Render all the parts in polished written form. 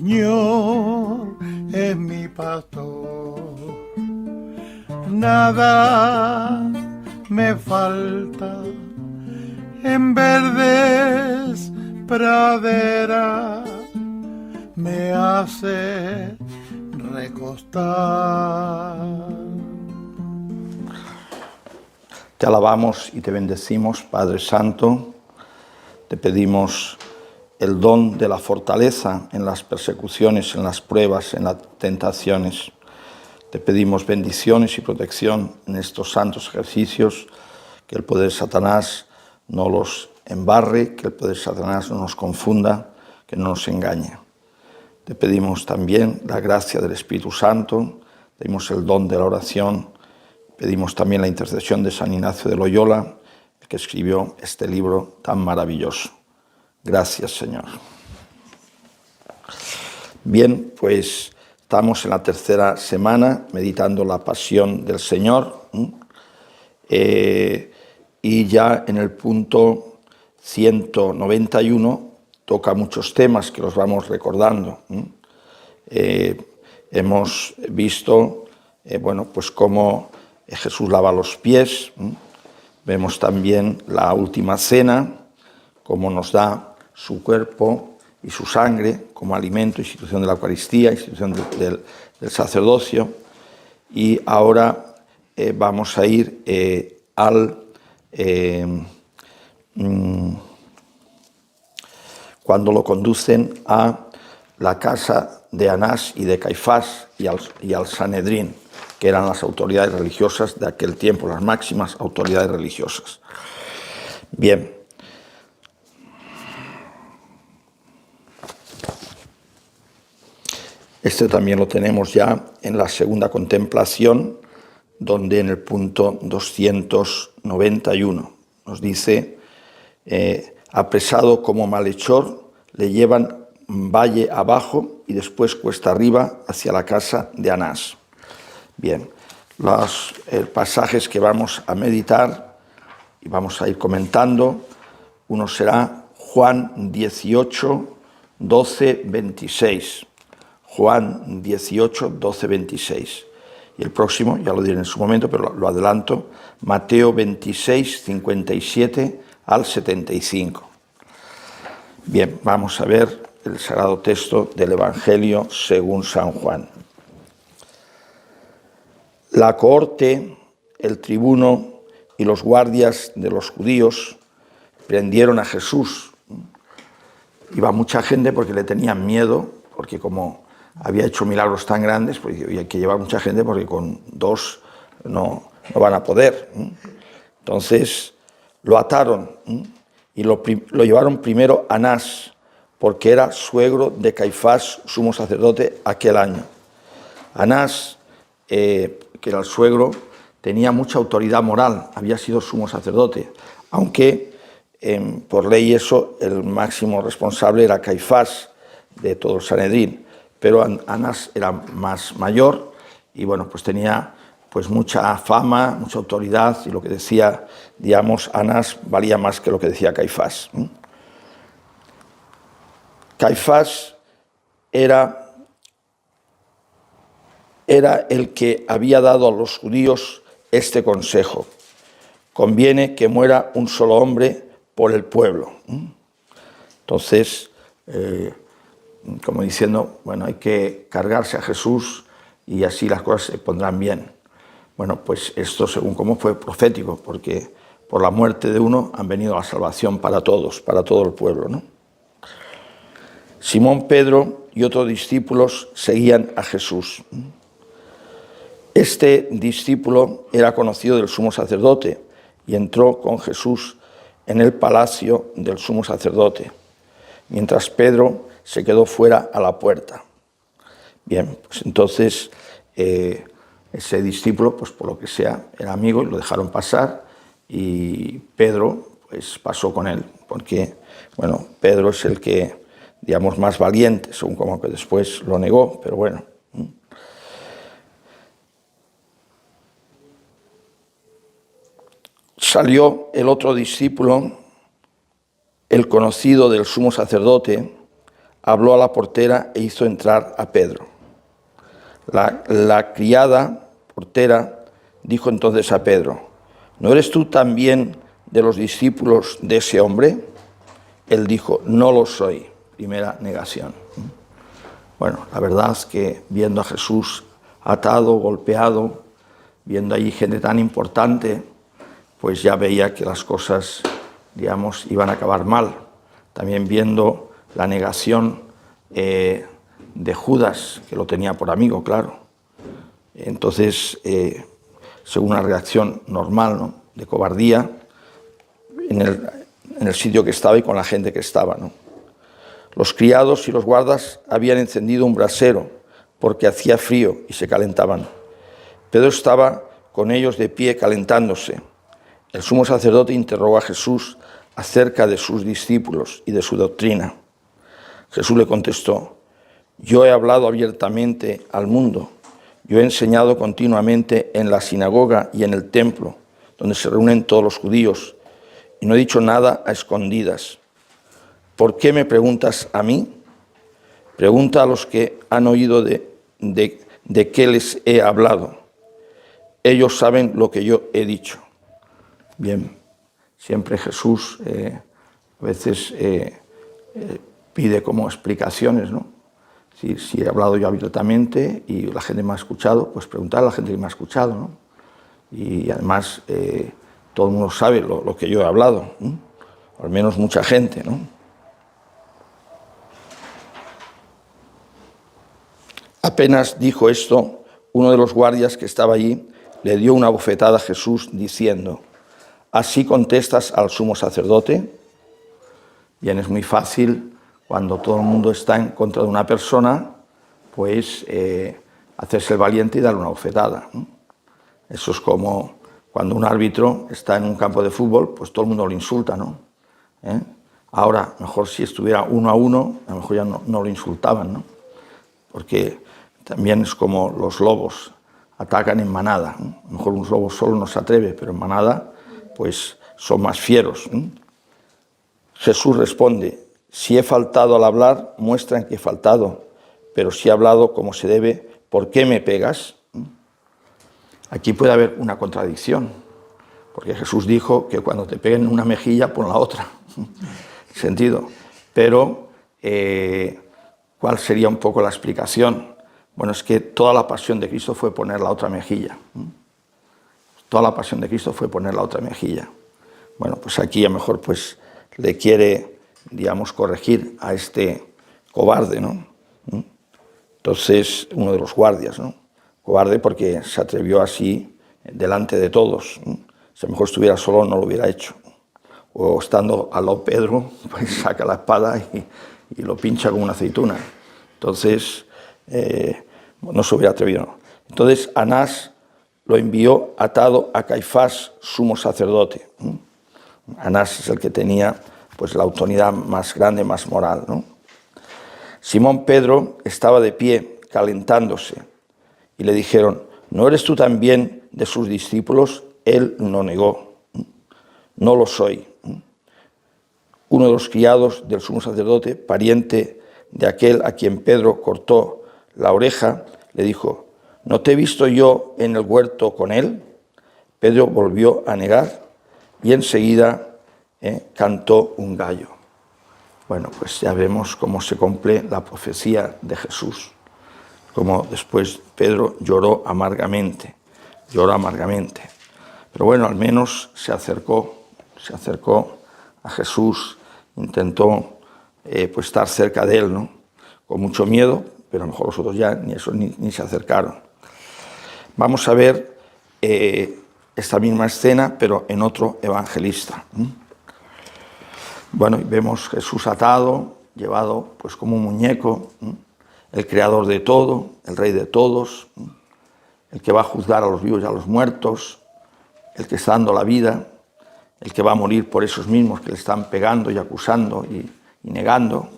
Señor es mi pastor, nada me falta, en verdes praderas me hace recostar. Te alabamos y te bendecimos, Padre Santo. Te pedimos el don de la fortaleza en las persecuciones, en las pruebas, en las tentaciones. Te pedimos bendiciones y protección en estos santos ejercicios, que el poder de Satanás no los embarre, que el poder de Satanás no nos confunda, que no nos engañe. Te pedimos también la gracia del Espíritu Santo, pedimos el don de la oración, pedimos también la intercesión de San Ignacio de Loyola, el que escribió este libro tan maravilloso. Gracias, Señor. Bien, pues estamos en la tercera semana meditando la pasión del Señor y ya en el punto 191 toca muchos temas que los vamos recordando. Hemos visto, pues cómo Jesús lava los pies. Vemos también la última cena, cómo nos da su cuerpo y su sangre como alimento, institución de la Eucaristía, institución del sacerdocio. Y ahora vamos a ir cuando lo conducen a la casa de Anás y de Caifás y al Sanedrín, que eran las autoridades religiosas de aquel tiempo, las máximas autoridades religiosas. Bien. Este también lo tenemos ya en la segunda contemplación, donde en el punto 291 nos dice, apresado como malhechor, le llevan valle abajo y después cuesta arriba hacia la casa de Anás. Bien, los pasajes que vamos a meditar y vamos a ir comentando, uno será Juan 18, 12, 26. Juan 18, 12, 26. Y el próximo, ya lo diré en su momento, pero lo adelanto, Mateo 26, 57 al 75. Bien, vamos a ver el sagrado texto del Evangelio según San Juan. La cohorte, el tribuno y los guardias de los judíos prendieron a Jesús. Iba mucha gente porque le tenían miedo, porque como había hecho milagros tan grandes, pues hay que llevar mucha gente porque con dos no van a poder. Entonces lo ataron y lo llevaron primero a Anás, porque era suegro de Caifás, sumo sacerdote, aquel año. Anás, que era el suegro, tenía mucha autoridad moral, había sido sumo sacerdote, aunque por ley el máximo responsable era Caifás de todo el Sanedrín. Pero Anás era más mayor y pues tenía pues mucha fama, mucha autoridad, y lo que decía, digamos, Anás valía más que lo que decía Caifás. Caifás era el que había dado a los judíos este consejo: conviene que muera un solo hombre por el pueblo. Entonces, como diciendo, hay que cargarse a Jesús y así las cosas se pondrán bien. Pues esto según cómo fue profético, porque por la muerte de uno han venido la salvación para todos, para todo el pueblo, ¿no? Simón Pedro y otros discípulos seguían a Jesús. Este discípulo era conocido del sumo sacerdote y entró con Jesús en el palacio del sumo sacerdote, mientras Pedro se quedó fuera a la puerta. Bien, pues entonces ese discípulo, pues por lo que sea, era amigo y lo dejaron pasar, y Pedro pues pasó con él, porque Pedro es el que, digamos, más valiente, según como que después lo negó, pero bueno. Salió el otro discípulo, el conocido del sumo sacerdote, habló a la portera e hizo entrar a Pedro. La criada portera dijo entonces a Pedro: ¿no eres tú también de los discípulos de ese hombre? Él dijo: no lo soy. Primera negación. Bueno, la verdad es que viendo a Jesús atado, golpeado, viendo allí gente tan importante, pues ya veía que las cosas, digamos, iban a acabar mal. También viendo la negación de Judas, que lo tenía por amigo, claro. Entonces, según una reacción normal, ¿no?, de cobardía, en el sitio que estaba y con la gente que estaba, ¿no? Los criados y los guardas habían encendido un brasero porque hacía frío y se calentaban. Pedro estaba con ellos de pie calentándose. El sumo sacerdote interrogó a Jesús acerca de sus discípulos y de su doctrina. Jesús le contestó: yo he hablado abiertamente al mundo. Yo he enseñado continuamente en la sinagoga y en el templo, donde se reúnen todos los judíos, y no he dicho nada a escondidas. ¿Por qué me preguntas a mí? Pregunta a los que han oído de qué les he hablado. Ellos saben lo que yo he dicho. Bien, siempre Jesús a veces pide como explicaciones, ¿no? Si he hablado yo abiertamente y la gente me ha escuchado, pues preguntar a la gente que me ha escuchado, ¿no? Y además todo el mundo sabe lo que yo he hablado, ¿no? O al menos mucha gente, ¿no? Apenas dijo esto, uno de los guardias que estaba allí le dio una bofetada a Jesús diciendo: ¿así contestas al sumo sacerdote? Bien, es muy fácil cuando todo el mundo está en contra de una persona, pues hacerse el valiente y darle una bofetada, ¿no? Eso es como cuando un árbitro está en un campo de fútbol, pues todo el mundo lo insulta, ¿no? Ahora, mejor si estuviera 1-1, a lo mejor ya no lo insultaban, ¿no? Porque también es como los lobos, atacan en manada, ¿no? A lo mejor un lobo solo no se atreve, pero en manada pues son más fieros, ¿no? Jesús responde: si he faltado al hablar, muestran que he faltado, pero si he hablado como se debe, ¿por qué me pegas? Aquí puede haber una contradicción, porque Jesús dijo que cuando te peguen una mejilla, pon la otra. Sentido. Pero, ¿cuál sería un poco la explicación? Bueno, es que toda la pasión de Cristo fue poner la otra mejilla. Toda la pasión de Cristo fue poner la otra mejilla. Bueno, pues aquí a lo mejor pues le quiere, digamos, corregir a este cobarde, ¿no? Entonces, uno de los guardias, ¿no? Cobarde porque se atrevió así delante de todos, ¿no? Si a lo mejor estuviera solo no lo hubiera hecho. O estando al lado Pedro, pues saca la espada y lo pincha como una aceituna. Entonces, no se hubiera atrevido. Entonces, Anás lo envió atado a Caifás, sumo sacerdote. Anás es el que tenía pues la autoridad más grande, más moral, ¿no? Simón Pedro estaba de pie, calentándose, y le dijeron: ¿no eres tú también de sus discípulos? Él no negó: no lo soy. Uno de los criados del sumo sacerdote, pariente de aquel a quien Pedro cortó la oreja, le dijo: ¿no te he visto yo en el huerto con él? Pedro volvió a negar y enseguida cantó un gallo. Bueno, pues ya vemos cómo se cumple la profecía de Jesús, como después Pedro lloró amargamente. Pero bueno, al menos se acercó a Jesús, intentó pues estar cerca de él, ¿no? Con mucho miedo, pero a lo mejor los otros ya ni se acercaron. Vamos a ver esta misma escena, pero en otro evangelista. Bueno, vemos Jesús atado, llevado pues como un muñeco, el creador de todo, el rey de todos, el que va a juzgar a los vivos y a los muertos, el que está dando la vida, el que va a morir por esos mismos que le están pegando y acusando y negando.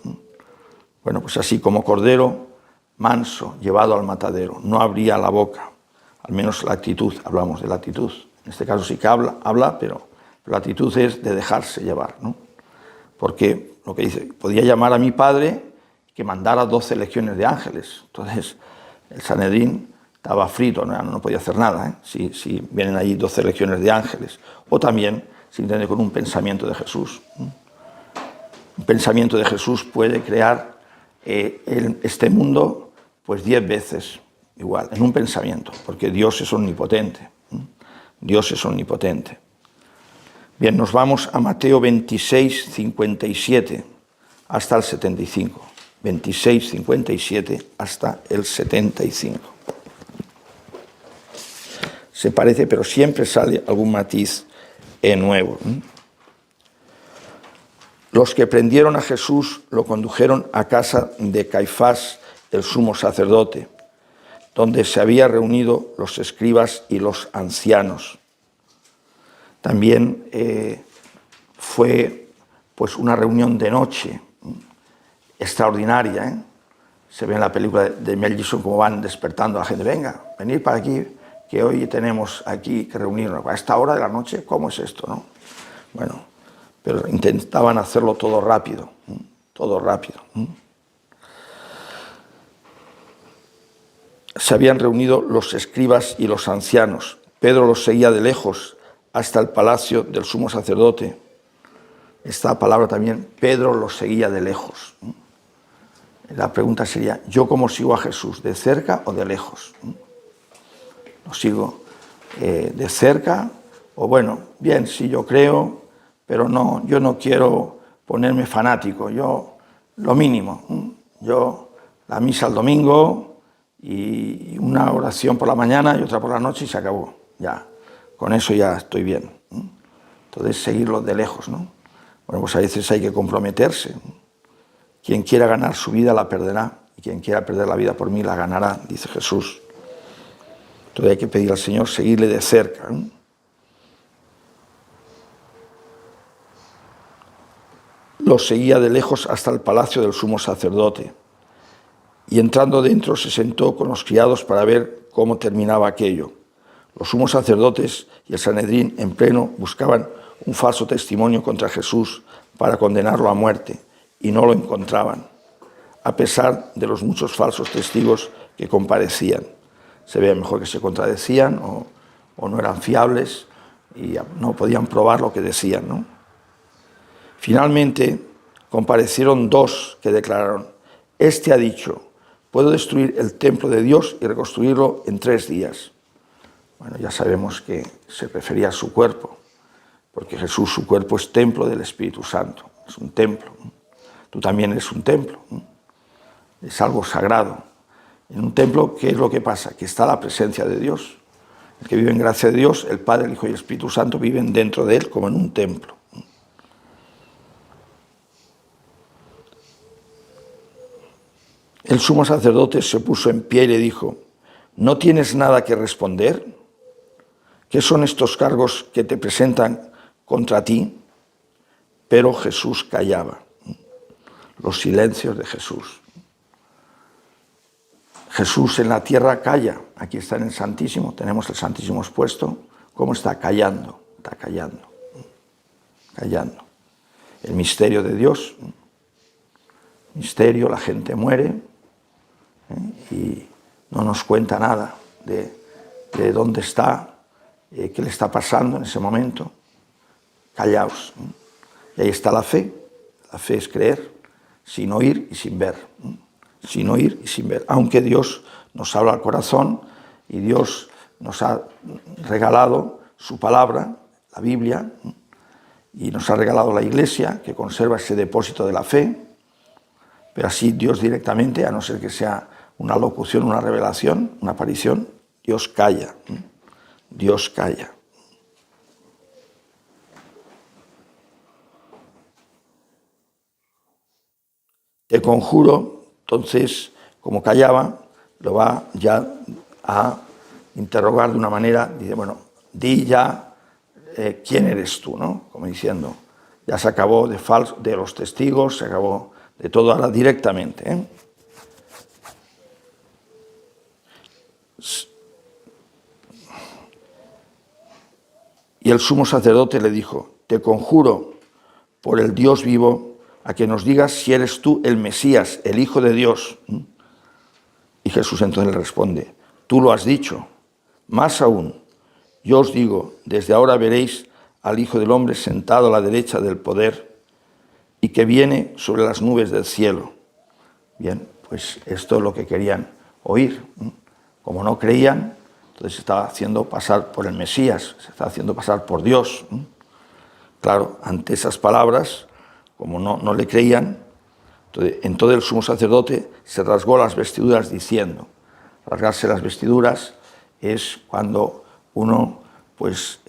Bueno, pues así como cordero manso, llevado al matadero, no abría la boca, al menos la actitud, hablamos de la actitud. En este caso sí que habla, pero la actitud es de dejarse llevar, ¿no? Porque lo que dice, podía llamar a mi padre que mandara 12 legiones de ángeles. Entonces, el Sanedrín estaba frito, no podía hacer nada, si vienen allí 12 legiones de ángeles. O también simplemente con un pensamiento de Jesús. Un pensamiento de Jesús puede crear este mundo pues 10 veces igual, en un pensamiento, porque Dios es omnipotente. Dios es omnipotente. Bien, nos vamos a Mateo 26, 57 hasta el 75. 26, 57 hasta el 75. Se parece, pero siempre sale algún matiz nuevo. Los que prendieron a Jesús lo condujeron a casa de Caifás, el sumo sacerdote, donde se habían reunido los escribas y los ancianos. También fue pues una reunión de noche extraordinaria. Se ve en la película de Mel Gibson cómo van despertando a la gente. Venga, venid para aquí, que hoy tenemos aquí que reunirnos. A esta hora de la noche, ¿cómo es esto, no? Bueno, pero intentaban hacerlo todo rápido, todo rápido. Se habían reunido los escribas y los ancianos. Pedro los seguía de lejos hasta el palacio del sumo sacerdote. Esta palabra también, Pedro los seguía de lejos. La pregunta sería, ¿yo cómo sigo a Jesús? ¿De cerca o de lejos? ¿Lo sigo de cerca? O bueno, bien, sí, yo creo, pero no, yo no quiero ponerme fanático. Yo, lo mínimo, yo la misa el domingo y una oración por la mañana y otra por la noche y se acabó. Ya, con eso ya estoy bien. Entonces, seguirlo de lejos, ¿no? Bueno, pues a veces hay que comprometerse. Quien quiera ganar su vida la perderá, y quien quiera perder la vida por mí la ganará, dice Jesús. Entonces hay que pedir al Señor seguirle de cerca. Los seguía de lejos hasta el palacio del sumo sacerdote, y entrando dentro se sentó con los criados para ver cómo terminaba aquello. Los sumos sacerdotes y el Sanedrín en pleno buscaban un falso testimonio contra Jesús para condenarlo a muerte, y no lo encontraban, a pesar de los muchos falsos testigos que comparecían. Se veía mejor que se contradecían o no eran fiables y no podían probar lo que decían, ¿no? Finalmente comparecieron dos que declararon: este ha dicho, puedo destruir el templo de Dios y reconstruirlo en 3 días. Bueno, ya sabemos que se refería a su cuerpo, porque Jesús, su cuerpo es templo del Espíritu Santo, es un templo. Tú también eres un templo, es algo sagrado. En un templo, ¿qué es lo que pasa? Que está la presencia de Dios. El que vive en gracia de Dios, el Padre, el Hijo y el Espíritu Santo viven dentro de él como en un templo. El sumo sacerdote se puso en pie y le dijo: ¿no tienes nada que responder? ¿Qué son estos cargos que te presentan contra ti? Pero Jesús callaba. Los silencios de Jesús. Jesús en la tierra calla. Aquí está en el Santísimo, tenemos el Santísimo expuesto. ¿Cómo está? Callando, está callando. Callando. El misterio de Dios. Misterio, la gente muere y no nos cuenta nada de dónde está, qué le está pasando en ese momento. Callaos. Y ahí está la fe. La fe es creer sin oír y sin ver. Sin oír y sin ver. Aunque Dios nos habla al corazón y Dios nos ha regalado su palabra, la Biblia, y nos ha regalado la Iglesia, que conserva ese depósito de la fe, pero así Dios directamente, a no ser que sea una locución, una revelación, una aparición, Dios calla. Dios calla. Te conjuro, entonces, como callaba, lo va ya a interrogar de una manera, dice, bueno, di ya quién eres tú, ¿no? Como diciendo, ya se acabó de los testigos, se acabó de todo, ahora directamente. Y el sumo sacerdote le dijo: te conjuro por el Dios vivo, a que nos digas si eres tú el Mesías, el Hijo de Dios. Y Jesús entonces le responde, tú lo has dicho. Más aún, yo os digo, desde ahora veréis al Hijo del Hombre sentado a la derecha del poder y que viene sobre las nubes del cielo. Bien, pues esto es lo que querían oír. Como no creían, entonces se estaba haciendo pasar por el Mesías, se estaba haciendo pasar por Dios. Claro, ante esas palabras, como no le creían, entonces el sumo sacerdote se rasgó las vestiduras diciendo, rasgarse las vestiduras es cuando uno pues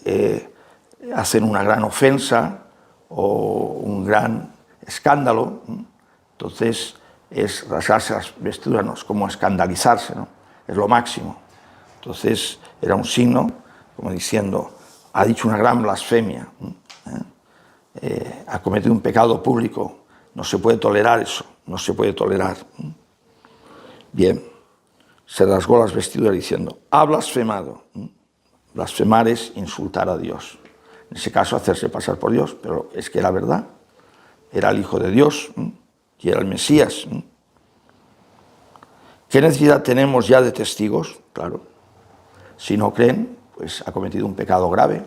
hacen una gran ofensa o un gran escándalo, entonces es rasgarse las vestiduras, no es como escandalizarse, ¿no? Es lo máximo. Entonces era un signo como diciendo, ha dicho una gran blasfemia, ha cometido un pecado público, no se puede tolerar eso, no se puede tolerar. Bien, se rasgó las vestiduras diciendo, ha blasfemado. Blasfemar es insultar a Dios. En ese caso hacerse pasar por Dios, pero es que era verdad, era el Hijo de Dios y era el Mesías. ¿Qué necesidad tenemos ya de testigos? Claro, si no creen, pues ha cometido un pecado grave.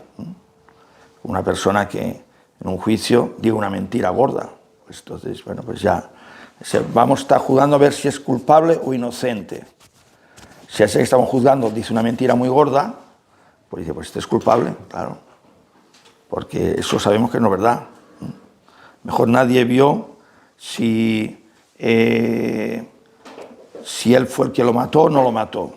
Una persona que en un juicio diga una mentira gorda, pues entonces, bueno, pues ya vamos a estar juzgando a ver si es culpable o inocente. Si ese que estamos juzgando dice una mentira muy gorda, pues dice, pues este es culpable, claro, porque eso sabemos que no es verdad. Mejor nadie vio si él fue el que lo mató o no lo mató.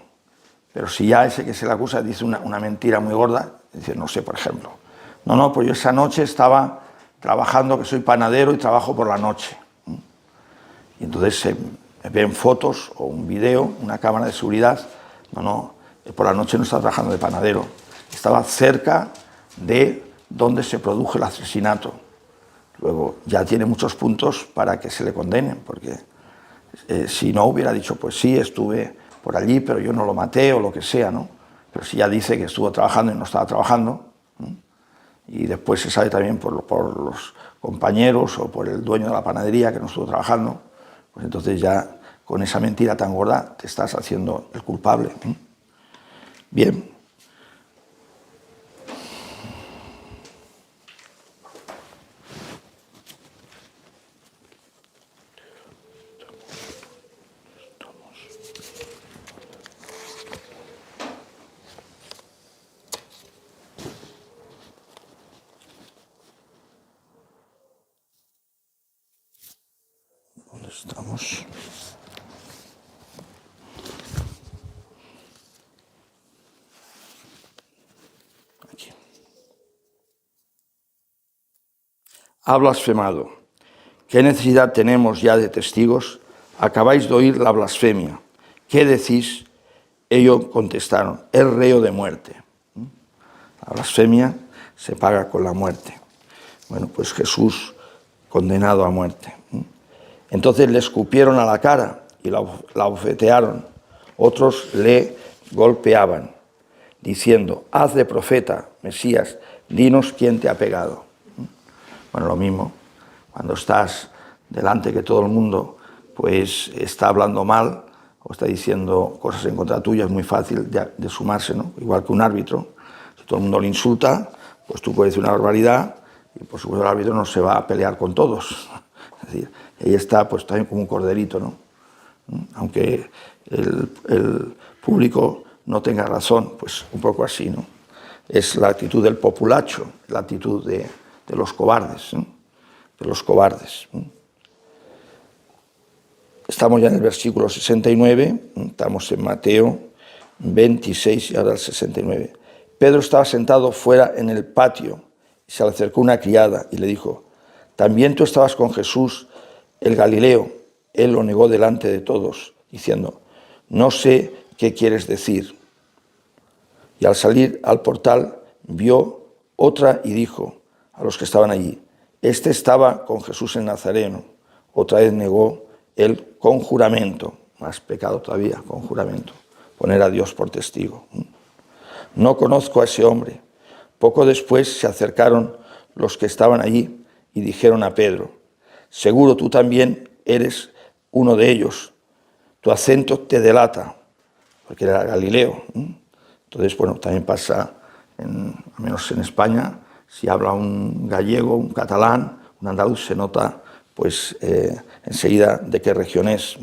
Pero si ya ese que se le acusa dice una mentira muy gorda, dice, no sé, por ejemplo, no, pues yo esa noche estaba trabajando, que soy panadero y trabajo por la noche. Y entonces se ven fotos o un video, una cámara de seguridad, no, por la noche no estaba trabajando de panadero, estaba cerca de donde se produjo el asesinato. Luego ya tiene muchos puntos para que se le condenen, porque si no hubiera dicho, pues sí, estuve por allí, pero yo no lo maté o lo que sea, ¿no? Pero si ya dice que estuvo trabajando y no estaba trabajando, y después se sabe también por los compañeros o por el dueño de la panadería que no estuvo trabajando, pues entonces ya con esa mentira tan gorda te estás haciendo el culpable. Bien. ¿Dónde estamos? Aquí. Ha blasfemado. ¿Qué necesidad tenemos ya de testigos? Acabáis de oír la blasfemia. ¿Qué decís? Ellos contestaron, es reo de muerte. La blasfemia se paga con la muerte. Bueno, pues Jesús condenado a muerte. Entonces le escupieron a la cara y la abofetearon. Otros le golpeaban, diciendo, haz de profeta, Mesías, dinos quién te ha pegado. Bueno, lo mismo, cuando estás delante que todo el mundo pues está hablando mal o está diciendo cosas en contra tuya, es muy fácil de sumarse, ¿no? Igual que un árbitro, si todo el mundo le insulta, pues tú puedes decir una barbaridad y por supuesto el árbitro no se va a pelear con todos. Es decir, ahí está pues también como un corderito, ¿no? Aunque el público no tenga razón, pues un poco así, ¿no? Es la actitud del populacho, la actitud de los cobardes, ¿no? De los cobardes. Estamos ya en el versículo 69, estamos en Mateo 26 y ahora el 69. Pedro estaba sentado fuera en el patio y se le acercó una criada y le dijo, ¿también tú estabas con Jesús, el Galileo? Él lo negó delante de todos, diciendo, no sé qué quieres decir. Y al salir al portal vio otra y dijo a los que estaban allí, este estaba con Jesús el Nazareno. Otra vez negó él con juramento, más pecado todavía, con juramento, poner a Dios por testigo. No conozco a ese hombre. Poco después se acercaron los que estaban allí y dijeron a Pedro, Seguro tú también eres uno de ellos. Tu acento te delata, porque era Galileo. Entonces, bueno, también pasa, al menos en España, si habla un gallego, un catalán, un andaluz, se nota pues enseguida de qué región es.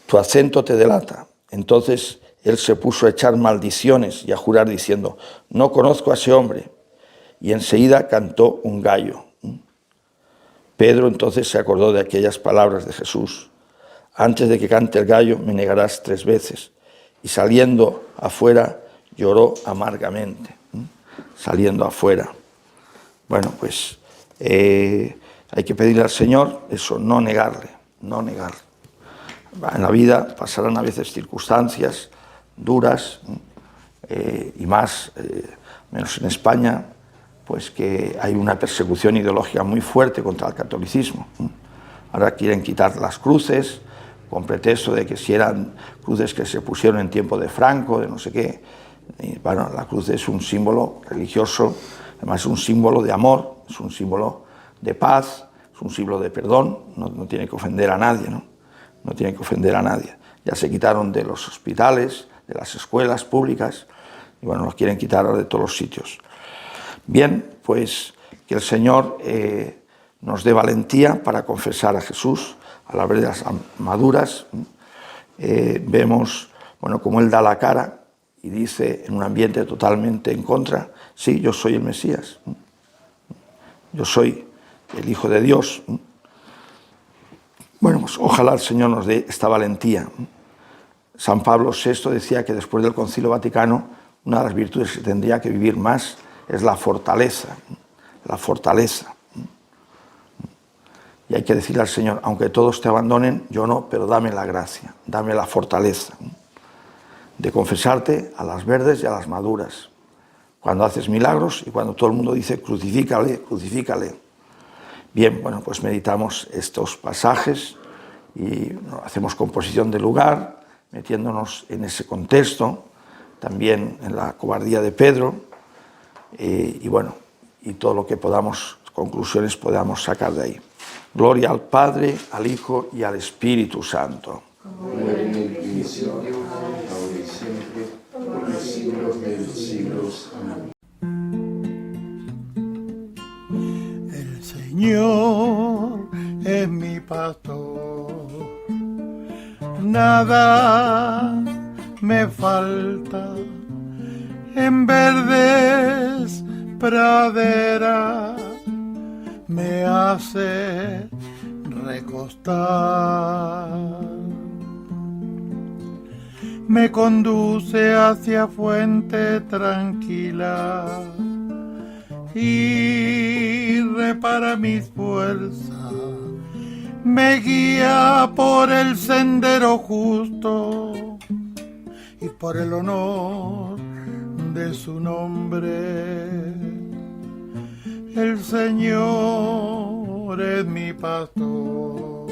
Tu acento te delata. Entonces él se puso a echar maldiciones y a jurar diciendo, no conozco a ese hombre. Y enseguida cantó un gallo. Pedro entonces se acordó de aquellas palabras de Jesús. Antes de que cante el gallo me negarás 3 veces. Y saliendo afuera lloró amargamente. Saliendo afuera. Bueno, pues hay que pedirle al Señor eso, no negarle. En la vida pasarán a veces circunstancias duras y más, menos en España, pues que hay una persecución ideológica muy fuerte contra el catolicismo. Ahora quieren quitar las cruces con pretexto de que si eran cruces que se pusieron en tiempo de Franco, de no sé qué. Y, bueno, la cruz es un símbolo religioso, además es un símbolo de amor, es un símbolo de paz, es un símbolo de perdón, no tiene que ofender a nadie, no tiene que ofender a nadie. Ya se quitaron de los hospitales, de las escuelas públicas, y bueno, los quieren quitar de todos los sitios. Bien, pues que el Señor nos dé valentía para confesar a Jesús a la verdad de las maduras. Vemos, bueno, cómo Él da la cara y dice en un ambiente totalmente en contra, sí, yo soy el Mesías, yo soy el Hijo de Dios. Bueno, pues ojalá el Señor nos dé esta valentía. San Pablo VI decía que después del Concilio Vaticano, una de las virtudes que tendría que vivir más es la fortaleza. Y hay que decirle al Señor, aunque todos te abandonen, yo no, pero dame la gracia, dame la fortaleza de confesarte a las verdes y a las maduras, cuando haces milagros y cuando todo el mundo dice crucifícale, crucifícale. Bien, bueno, pues meditamos estos pasajes y hacemos composición de lugar, metiéndonos en ese contexto, también en la cobardía de Pedro, y bueno, y todo lo que podamos, conclusiones podamos sacar de ahí. Gloria al Padre, al Hijo y al Espíritu Santo. Como era en el principio, ahora y siempre, por los siglos de los siglos. Amén. El Señor es mi pastor, nada me falta, en verdes praderas me hace recostar, me conduce hacia fuente tranquila y repara mis fuerzas, me guía por el sendero justo y por el honor de su nombre. El Señor es mi pastor,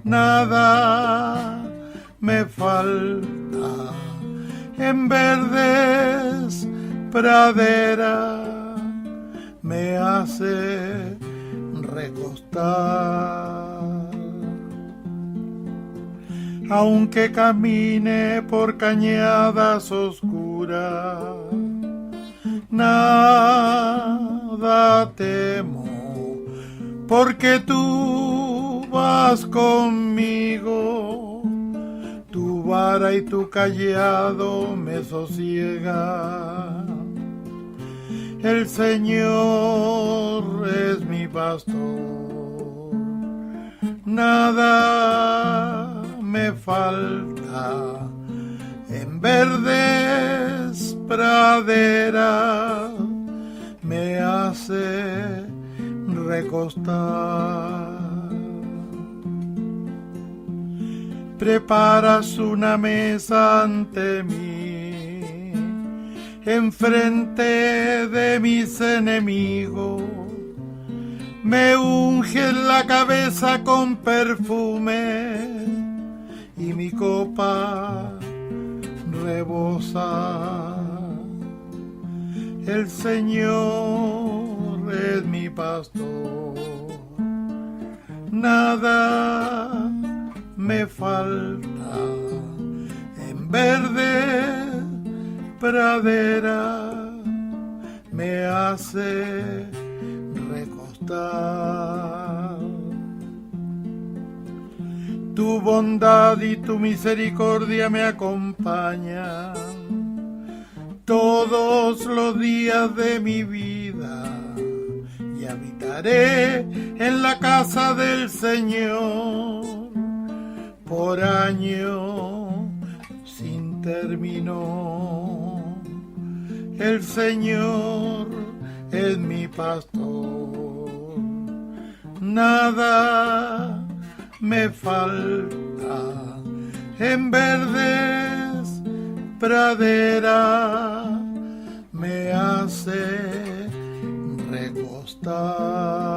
nada me falta, en verdes praderas me hace recostar. Aunque camine por cañadas oscuras, nada temo, porque tú vas conmigo, tu vara y tu cayado me sosiegan. El Señor es mi pastor, nada me falta, en verdes praderas me hace recostar. Preparas una mesa ante mí, enfrente de mis enemigos, me unges la cabeza con perfume y mi copa rebosa. El Señor es mi pastor, nada me falta. En verde pradera me hace recostar. Tu bondad y tu misericordia me acompañan todos los días de mi vida, y habitaré en la casa del Señor por años sin término. El Señor es mi pastor, nada me falta. En verdes praderas me hace recostar.